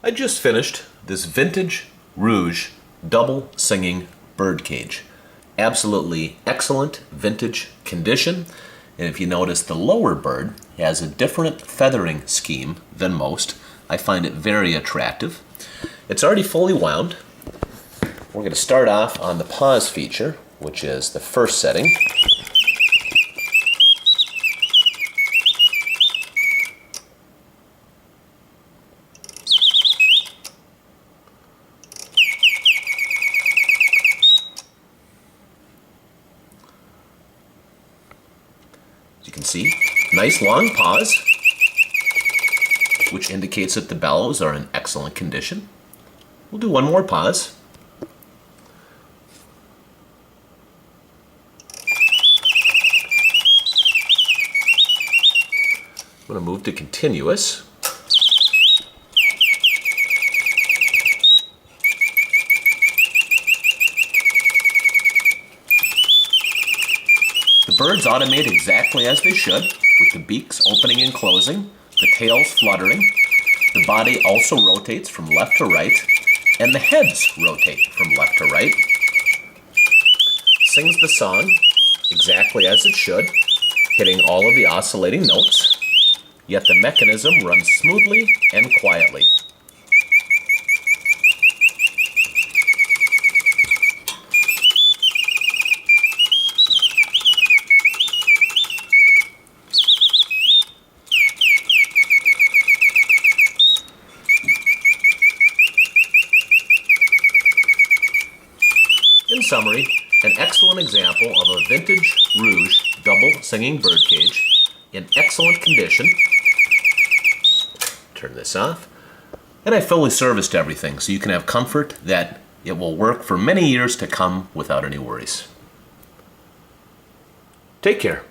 I just finished this vintage Reuge double singing bird cage. Absolutely excellent vintage condition. And if you notice, the lower bird has a different feathering scheme than most. I find it very attractive. It's already fully wound. We're going to start off on the pause feature, which is the first setting. As you can see, nice long pause, which indicates that the bellows are in excellent condition. We'll do one more pause. I'm going to move to continuous. The birds automate exactly as they should, with the beaks opening and closing, the tails fluttering. The body also rotates from left to right, and the heads rotate from left to right. Sings the song exactly as it should, hitting all of the oscillating notes, yet the mechanism runs smoothly and quietly. In summary, an excellent example of a vintage Reuge double singing birdcage in excellent condition. Turn this off. And I fully serviced everything, so you can have comfort that it will work for many years to come without any worries. Take care.